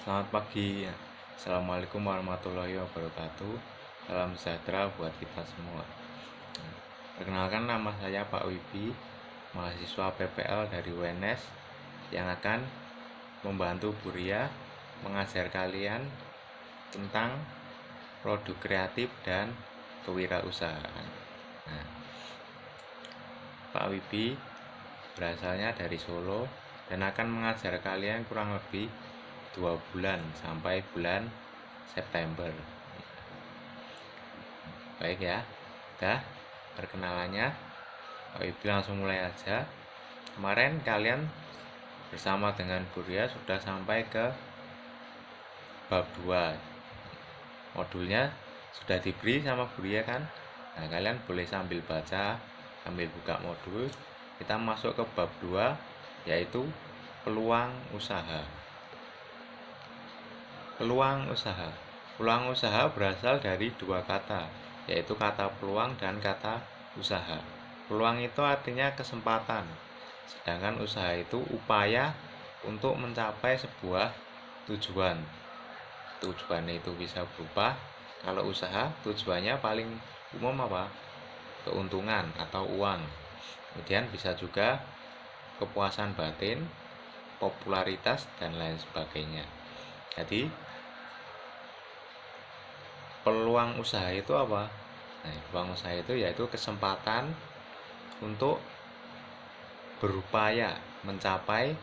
Selamat pagi. Assalamualaikum warahmatullahi wabarakatuh. Salam sejahtera buat kita semua. Perkenalkan, nama saya Pak Wibi, mahasiswa PPL dari UNS yang akan membantu Bu Ria mengajar kalian tentang produk kreatif dan kewirausahaan. Nah, Pak Wibi berasalnya dari Solo dan akan mengajar kalian kurang lebih 2 bulan sampai bulan September. Baik ya, udah perkenalannya. Pak Wibi langsung mulai aja. Kemarin kalian bersama dengan Bu Ria sudah sampai ke bab 2. Modulnya sudah diberi sama Bu Ria kan. Nah, kalian boleh sambil baca, sambil buka modul. Kita masuk ke bab 2, yaitu peluang usaha. Peluang usaha. Peluang usaha berasal dari dua kata, yaitu kata peluang dan kata usaha. Peluang itu artinya kesempatan, sedangkan usaha itu upaya untuk mencapai sebuah tujuan. Tujuannya itu bisa berupa, kalau usaha tujuannya paling umum apa? Keuntungan atau uang. Kemudian bisa juga kepuasan batin, popularitas, dan lain sebagainya. Jadi peluang usaha itu apa? Nah, peluang usaha itu yaitu kesempatan untuk berupaya mencapai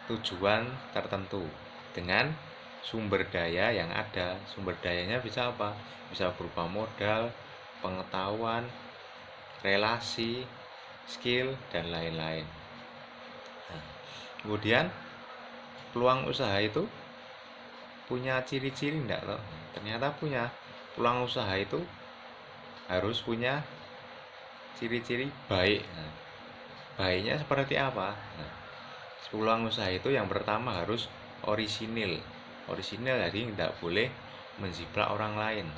tujuan tertentu dengan sumber daya yang ada. Sumber dayanya bisa apa? Bisa berupa modal, pengetahuan, relasi, skill, dan lain-lain. Nah, kemudian peluang usaha itu punya ciri-ciri enggak loh? Ternyata punya. Peluang usaha itu harus punya ciri-ciri baik. Nah, baiknya seperti apa? Nah, peluang usaha itu yang pertama harus orisinil. Orisinil jadi tidak boleh menjiplak orang lain.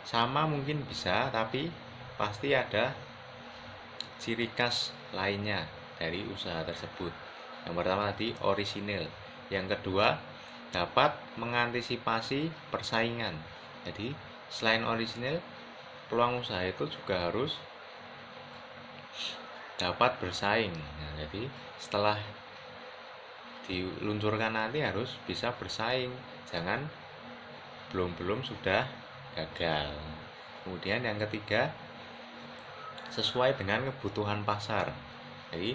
Sama mungkin bisa, tapi pasti ada ciri khas lainnya dari usaha tersebut. Yang pertama tadi orisinil. Yang kedua, dapat mengantisipasi persaingan. Jadi selain orisinil, peluang usaha itu juga harus dapat bersaing. Nah, jadi setelah diluncurkan nanti harus bisa bersaing, jangan belum sudah gagal. Kemudian yang ketiga, sesuai dengan kebutuhan pasar. Jadi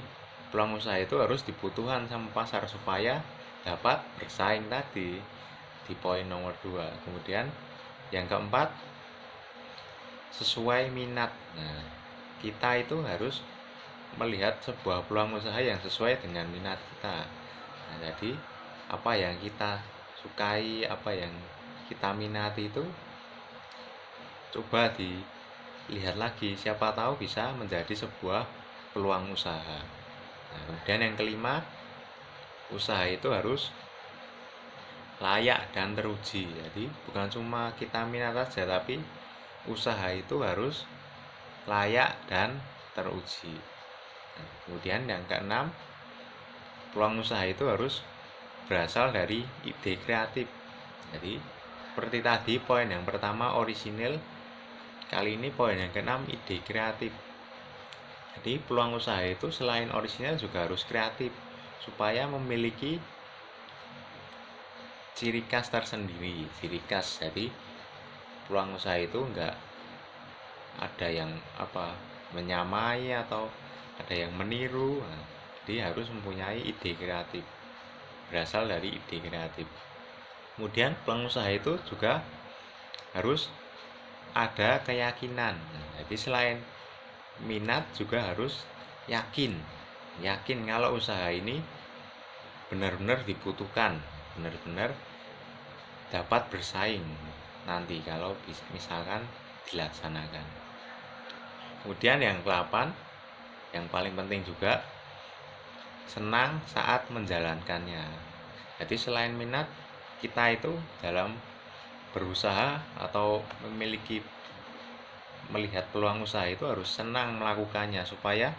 peluang usaha itu harus dibutuhkan sama pasar supaya dapat bersaing tadi di poin nomor 2. Kemudian yang keempat, sesuai minat. Nah, kita itu harus melihat sebuah peluang usaha yang sesuai dengan minat kita. Nah, jadi apa yang kita sukai, apa yang kita minati itu coba dilihat lagi, siapa tahu bisa menjadi sebuah peluang usaha. Nah, kemudian yang kelima, usaha itu harus layak dan teruji. Jadi bukan cuma kita minat saja, tapi usaha itu harus layak dan teruji. Nah, kemudian yang keenam, peluang usaha itu harus berasal dari ide kreatif. Jadi seperti tadi poin yang pertama orisinil, kali ini poin yang keenam ide kreatif. Jadi peluang usaha itu selain orisinil juga harus kreatif supaya memiliki ciri khas tersendiri. Ciri khas, jadi peluang usaha itu enggak ada yang menyamai atau ada yang meniru. Nah, jadi harus mempunyai ide kreatif, berasal dari ide kreatif. Kemudian peluang usaha itu juga harus ada keyakinan. Nah, jadi selain minat juga harus yakin kalau usaha ini benar-benar dibutuhkan, benar-benar dapat bersaing nanti kalau misalkan dilaksanakan. Kemudian yang ke-8, yang paling penting juga, senang saat menjalankannya. Jadi selain minat, kita itu dalam berusaha atau melihat peluang usaha itu harus senang melakukannya, supaya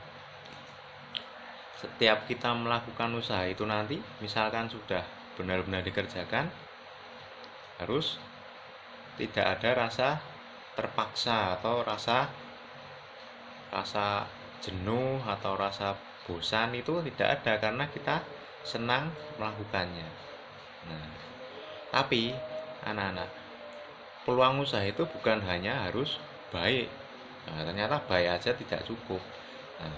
setiap kita melakukan usaha itu nanti misalkan sudah benar-benar dikerjakan, harus tidak ada rasa terpaksa atau rasa rasa jenuh atau rasa bosan, itu tidak ada karena kita senang melakukannya. Nah, tapi anak-anak, peluang usaha itu bukan hanya harus baik. Nah, ternyata baik aja tidak cukup. Nah,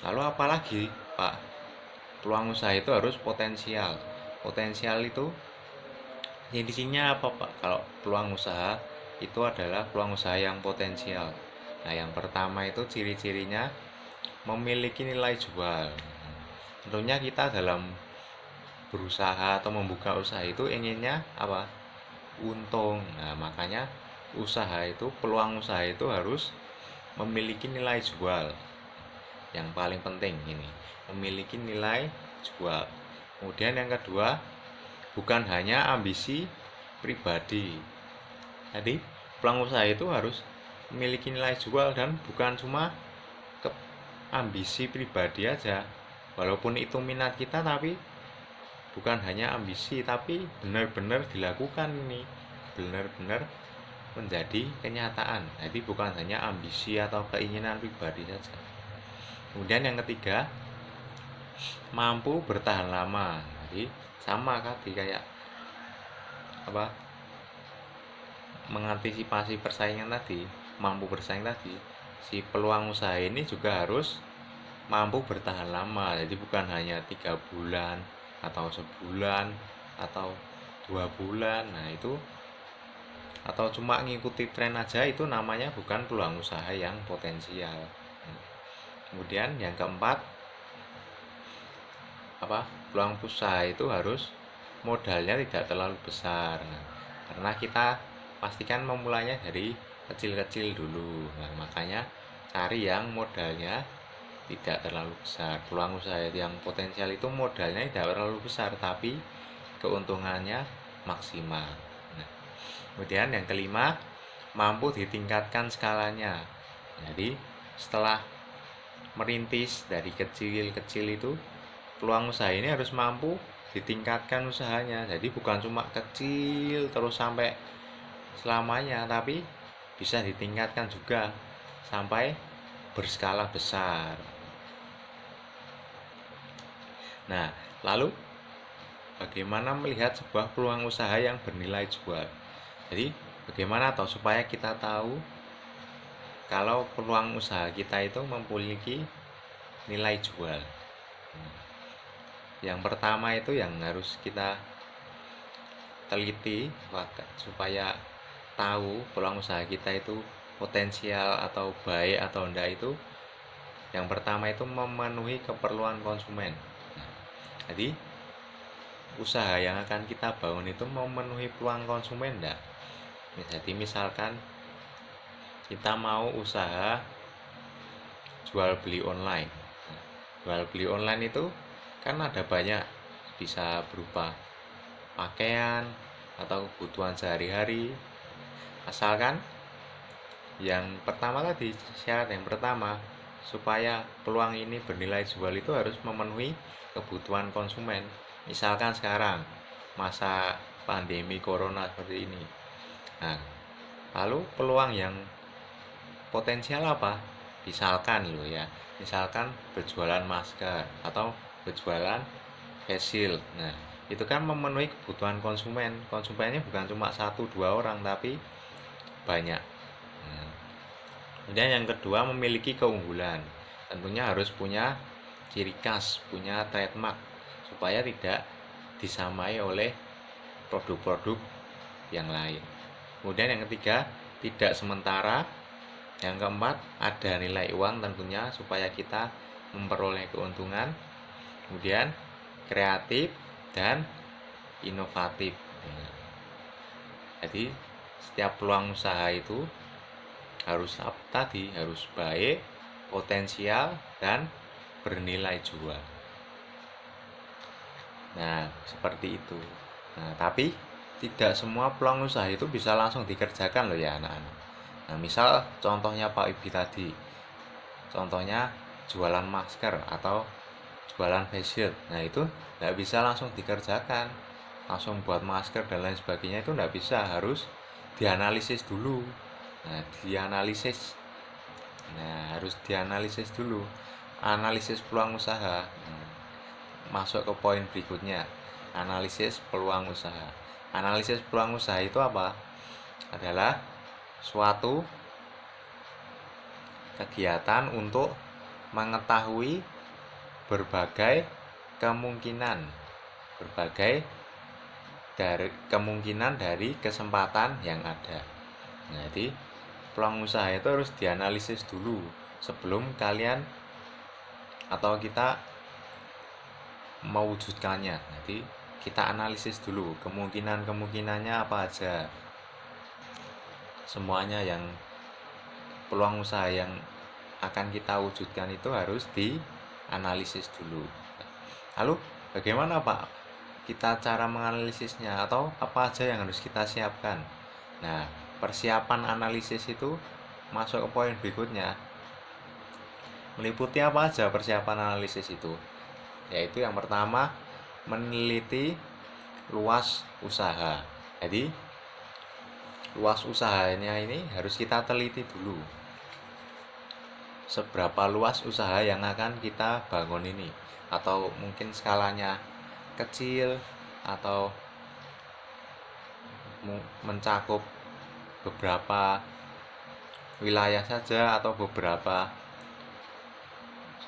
lalu apalagi, Pak? Peluang usaha itu harus potensial. Potensial itu intinya apa, Pak? Kalau peluang usaha itu adalah peluang usaha yang potensial. Nah, yang pertama itu ciri-cirinya memiliki nilai jual. Tentunya kita dalam berusaha atau membuka usaha itu inginnya apa? Untung. Nah, makanya usaha itu, peluang usaha itu harus memiliki nilai jual. Yang paling penting ini, memiliki nilai jual. Kemudian yang kedua, bukan hanya ambisi pribadi. Jadi peluang usaha itu harus memiliki nilai jual dan bukan cuma ke ambisi pribadi aja. Walaupun itu minat kita, tapi bukan hanya ambisi, tapi benar-benar dilakukan ini, benar-benar menjadi kenyataan. Jadi bukan hanya ambisi atau keinginan pribadi saja. Kemudian yang ketiga, mampu bertahan lama. Jadi sama tadi kayak apa, mengantisipasi persaingan tadi, mampu bersaing tadi, si peluang usaha ini juga harus mampu bertahan lama. Jadi bukan hanya 3 bulan atau sebulan atau 2 bulan. Nah itu, atau cuma ngikuti tren aja, itu namanya bukan peluang usaha yang potensial. Kemudian yang keempat, apa, peluang usaha itu harus modalnya tidak terlalu besar. Nah, karena kita pastikan memulainya dari kecil-kecil dulu. Nah, makanya cari yang modalnya tidak terlalu besar. Peluang usaha yang potensial itu modalnya tidak terlalu besar, tapi keuntungannya maksimal. Nah, kemudian yang kelima, mampu ditingkatkan skalanya. Jadi setelah merintis dari kecil-kecil itu, peluang usaha ini harus mampu ditingkatkan usahanya. Jadi bukan cuma kecil terus sampai selamanya, tapi bisa ditingkatkan juga sampai berskala besar. Nah, lalu bagaimana melihat sebuah peluang usaha yang bernilai jual? Jadi bagaimana toh supaya kita tahu kalau peluang usaha kita itu memiliki nilai jual? Yang pertama itu yang harus kita teliti supaya tahu peluang usaha kita itu potensial atau baik atau enggak, itu yang pertama itu memenuhi keperluan konsumen. Jadi usaha yang akan kita bangun itu memenuhi peluang konsumen enggak? Jadi misalkan kita mau usaha jual beli online. Jual beli online itu kan ada banyak, bisa berupa pakaian atau kebutuhan sehari-hari. Asalkan yang pertama tadi, syarat yang pertama, supaya peluang ini bernilai jual itu harus memenuhi kebutuhan konsumen. Misalkan sekarang masa pandemi corona seperti ini. Nah, lalu peluang yang potensial apa? Misalkan berjualan masker atau berjualan face shield. Nah, itu kan memenuhi kebutuhan konsumen. Konsumennya bukan cuma 1-2 orang, tapi banyak. Nah, kemudian yang kedua, memiliki keunggulan. Tentunya harus punya ciri khas, punya trademark, supaya tidak disamai oleh produk-produk yang lain. Kemudian yang ketiga, tidak sementara. Yang keempat, ada nilai uang tentunya supaya kita memperoleh keuntungan. Kemudian kreatif dan inovatif. Jadi setiap peluang usaha itu harus harus baik, potensial, dan bernilai jual. Nah, seperti itu. Nah, tapi tidak semua peluang usaha itu bisa langsung dikerjakan loh ya anak-anak. Nah, misal contohnya Pak Ibi tadi, contohnya jualan masker atau jualan face shield. Nah, itu nggak bisa langsung dikerjakan. langsung buat masker dan lain sebagainya itu nggak bisa, harus dianalisis dulu. Nah, harus dianalisis dulu, analisis peluang usaha. Masuk ke poin berikutnya, analisis peluang usaha. Analisis peluang usaha itu apa? Adalah suatu kegiatan untuk mengetahui berbagai kemungkinan dari kesempatan yang ada. Jadi peluang usaha itu harus dianalisis dulu sebelum kalian atau kita mewujudkannya. Jadi kita analisis dulu kemungkinannya apa aja, semuanya yang peluang usaha yang akan kita wujudkan itu harus dianalisis dulu. Lalu bagaimana Pak kita cara menganalisisnya, atau apa aja yang harus kita siapkan? Nah, persiapan analisis itu masuk ke poin berikutnya. Meliputi apa aja persiapan analisis itu? Yaitu yang pertama, meneliti luas usaha. Jadi luas usahanya ini harus kita teliti dulu. Seberapa luas usaha yang akan kita bangun ini, atau mungkin skalanya kecil atau mencakup beberapa wilayah saja atau beberapa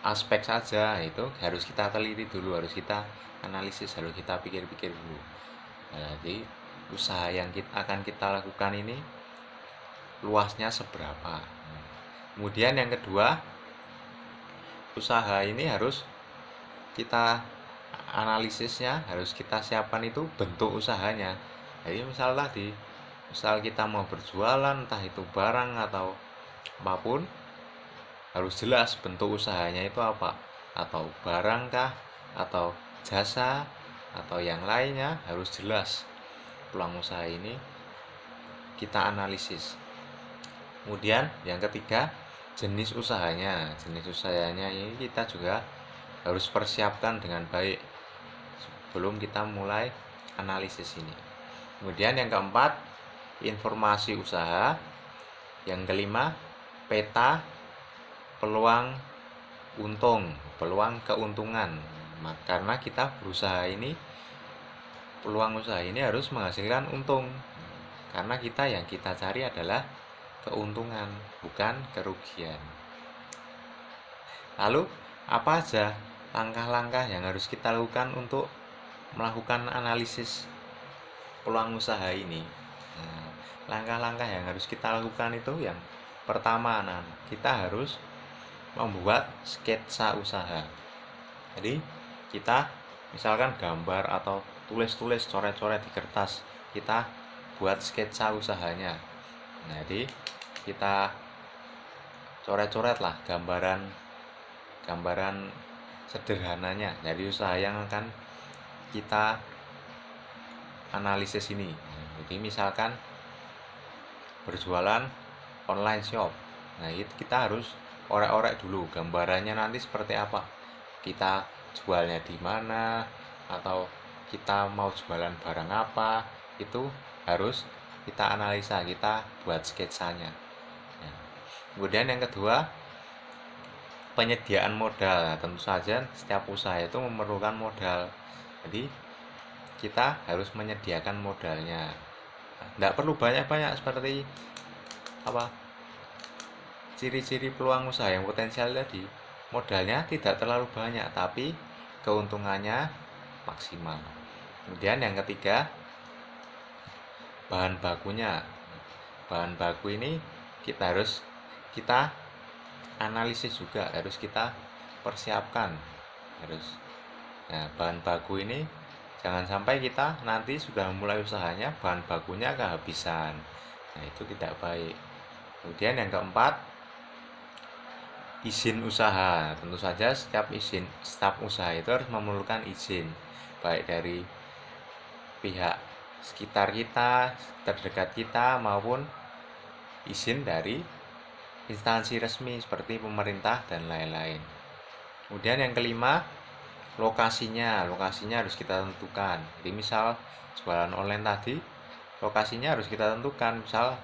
aspek saja, itu harus kita teliti dulu, harus kita analisis, harus kita pikir-pikir dulu. Nah, jadi usaha yang akan kita lakukan ini luasnya seberapa. Kemudian yang kedua, usaha ini harus kita analisisnya, harus kita siapkan itu bentuk usahanya. Jadi misal kita mau berjualan, entah itu barang atau apapun, harus jelas bentuk usahanya itu apa, atau barang kah, atau jasa, atau yang lainnya, harus jelas peluang usaha ini kita analisis. Kemudian yang ketiga, jenis usahanya ini kita juga harus persiapkan dengan baik sebelum kita mulai analisis ini. Kemudian yang keempat, informasi usaha. Yang kelima, peta peluang keuntungan. Karena kita berusaha ini, peluang usaha ini harus menghasilkan untung. Karena yang kita cari adalah keuntungan, bukan kerugian. Lalu apa aja langkah-langkah yang harus kita lakukan untuk melakukan analisis peluang usaha ini? Nah, langkah-langkah yang harus kita lakukan itu, yang pertama, kita harus membuat sketsa usaha. Jadi kita misalkan gambar atau tulis-tulis, coret-coret di kertas, kita buat sketsa usahanya. Nah, jadi kita coret-coret lah gambaran sederhananya dari usaha yang akan kita analisis ini. Jadi misalkan berjualan online shop. Nah, itu kita harus orek-orek dulu gambarannya nanti seperti apa, kita jualnya di mana, atau kita mau jualan barang apa, itu harus kita analisa, kita buat sketsanya. Nah, kemudian yang kedua, penyediaan modal. Nah, tentu saja setiap usaha itu memerlukan modal, jadi kita harus menyediakan modalnya. Tidak perlu banyak-banyak seperti ciri-ciri peluang usaha yang potensial tadi. Modalnya tidak terlalu banyak, tapi keuntungannya maksimal. Kemudian yang ketiga, bahan bakunya. Bahan baku ini kita analisis juga, harus kita persiapkan. Nah, bahan baku ini jangan sampai kita nanti sudah mulai usahanya bahan bakunya kehabisan. Nah, itu tidak baik. Kemudian yang keempat, izin usaha. Tentu saja setiap usaha itu harus memerlukan izin, baik dari pihak sekitar kita, terdekat kita, maupun izin dari instansi resmi seperti pemerintah dan lain-lain. Kemudian yang kelima, lokasinya harus kita tentukan. Jadi misal jualan online tadi, lokasinya harus kita tentukan. Misal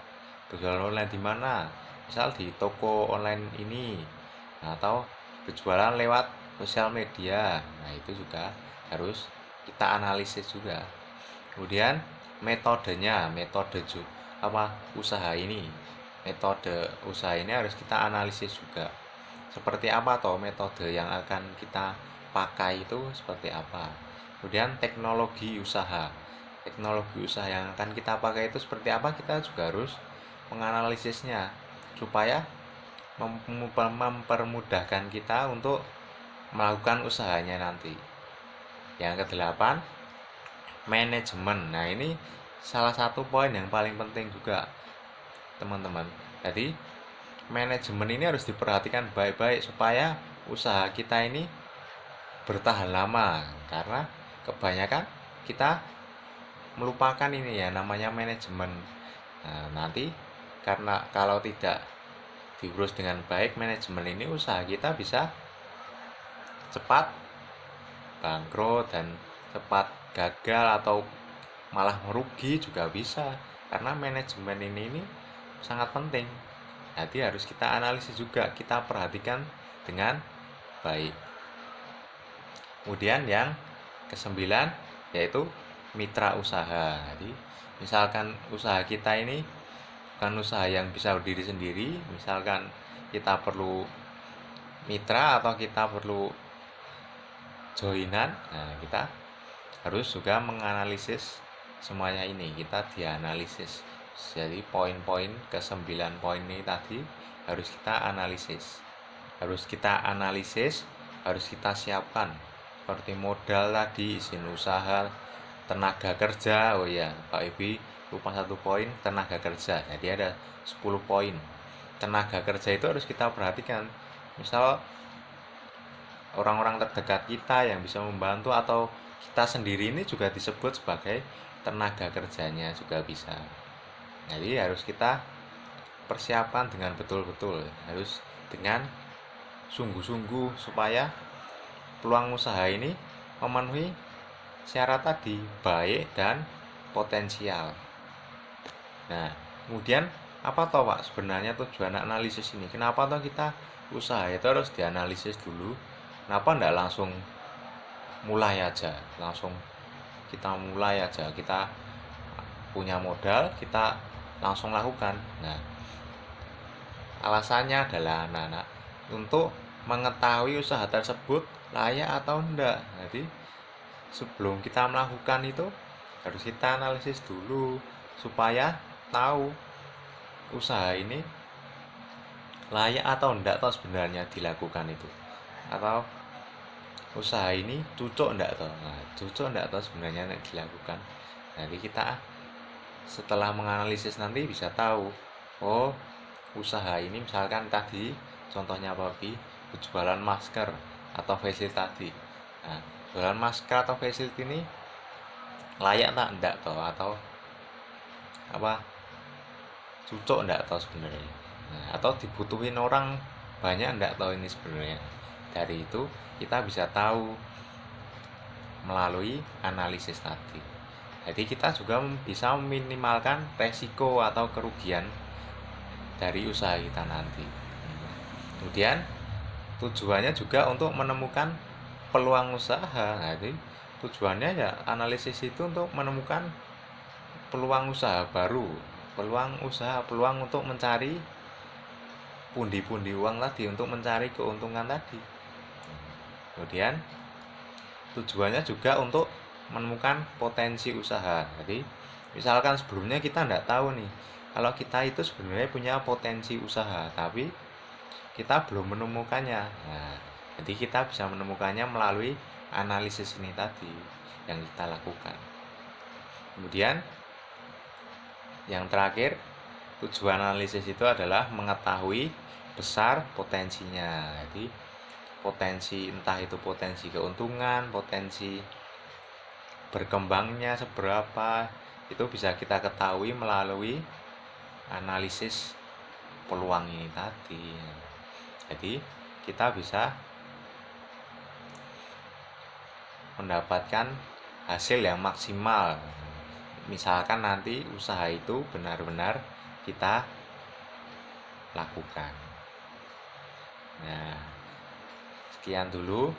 berjualan online di mana? Misal di toko online ini, atau berjualan lewat sosial media. Nah, itu juga harus kita analisis juga. Kemudian metodenya, usaha ini. Metode usaha ini harus kita analisis juga. Seperti apa toh metode yang akan kita pakai itu seperti apa. Kemudian teknologi usaha. Teknologi usaha yang akan kita pakai itu seperti apa, kita juga harus menganalisisnya supaya mempermudahkan kita untuk melakukan usahanya nanti. Yang kedelapan, manajemen. Nah, ini salah satu poin yang paling penting juga, teman-teman. Jadi, manajemen ini harus diperhatikan baik-baik supaya usaha kita ini bertahan lama, karena kebanyakan kita melupakan ini ya namanya manajemen. Nah, nanti karena kalau tidak diurus dengan baik manajemen ini, usaha kita bisa cepat bangkrut dan cepat gagal atau malah merugi juga bisa, karena manajemen ini sangat penting. Jadi harus kita analisis juga, kita perhatikan dengan baik. Kemudian yang kesembilan yaitu mitra usaha. Jadi misalkan usaha kita ini bukan usaha yang bisa berdiri sendiri, misalkan kita perlu mitra atau kita perlu joinan, nah kita harus juga menganalisis semuanya ini, kita dianalisis. Jadi poin-poin ke-9 poin ini tadi harus kita analisis. Harus kita siapkan seperti modal tadi, izin usaha, tenaga kerja. Oh ya, Pak Ibi lupa satu poin, tenaga kerja. Jadi ada 10 poin. Tenaga kerja itu harus kita perhatikan. Misal orang-orang terdekat kita yang bisa membantu, atau kita sendiri ini juga disebut sebagai tenaga kerjanya juga bisa. Jadi harus kita persiapan dengan betul-betul, harus dengan sungguh-sungguh supaya peluang usaha ini memenuhi syarat tadi, baik dan potensial. Nah, kemudian apa toh Pak sebenarnya tujuan analisis ini? Kenapa toh kita usaha itu harus dianalisis dulu? Kenapa enggak langsung mulai aja? Kita punya modal, kita langsung lakukan. Nah, alasannya adalah anak-anak untuk mengetahui usaha tersebut layak atau enggak. Jadi sebelum kita melakukan itu harus kita analisis dulu supaya tahu usaha ini layak atau enggak toh sebenarnya dilakukan itu, atau usaha ini cocok enggak toh. Nah, cocok enggak toh sebenarnya dilakukan. Jadi kita setelah menganalisis nanti bisa tahu, oh usaha ini misalkan tadi contohnya apa Bi, jualan masker atau face shield tadi. Nah, jualan masker atau face shield ini layak tak enggak toh, atau apa cocok enggak toh sebenarnya. Nah, atau dibutuhin orang banyak enggak toh ini sebenarnya. Dari itu kita bisa tahu melalui analisis tadi. Jadi kita juga bisa meminimalkan resiko atau kerugian dari usaha kita nanti. Kemudian tujuannya juga untuk menemukan peluang usaha. Jadi tujuannya ya analisis itu untuk menemukan peluang usaha baru, peluang untuk mencari pundi-pundi uang tadi, untuk mencari keuntungan tadi. Kemudian tujuannya juga untuk menemukan potensi usaha. Jadi misalkan sebelumnya kita tidak tahu nih kalau kita itu sebenarnya punya potensi usaha, tapi kita belum menemukannya. Nah, jadi kita bisa menemukannya melalui analisis ini tadi yang kita lakukan. Kemudian yang terakhir, tujuan analisis itu adalah mengetahui besar potensinya. Jadi potensi, entah itu potensi keuntungan, potensi berkembangnya seberapa, itu bisa kita ketahui melalui analisis peluang ini tadi. Jadi kita bisa mendapatkan hasil yang maksimal. Misalkan nanti usaha itu benar-benar kita lakukan. Nah, sekian dulu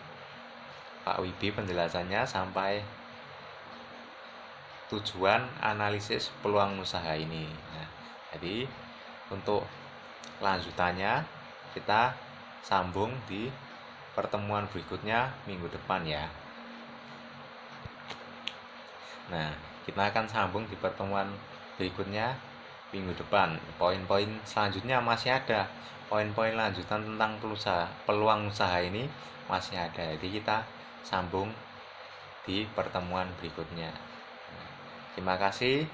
Pak Wibi penjelasannya sampai tujuan analisis peluang usaha ini. Nah, jadi untuk lanjutannya kita sambung di pertemuan berikutnya minggu depan ya. Nah, kita akan sambung di pertemuan berikutnya minggu depan. Poin-poin selanjutnya masih ada. Poin-poin lanjutan tentang peluang usaha ini masih ada. Jadi kita sambung di pertemuan berikutnya. Terima kasih.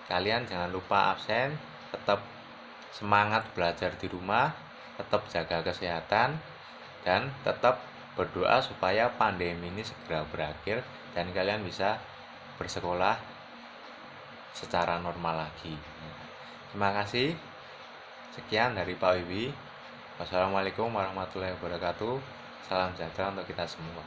Kalian jangan lupa absen, tetap semangat belajar di rumah, tetap jaga kesehatan, dan tetap berdoa supaya pandemi ini segera berakhir dan kalian bisa bersekolah secara normal lagi. Terima kasih. Sekian dari Pak Wibi. Wassalamualaikum warahmatullahi wabarakatuh. Salam sejahtera untuk kita semua.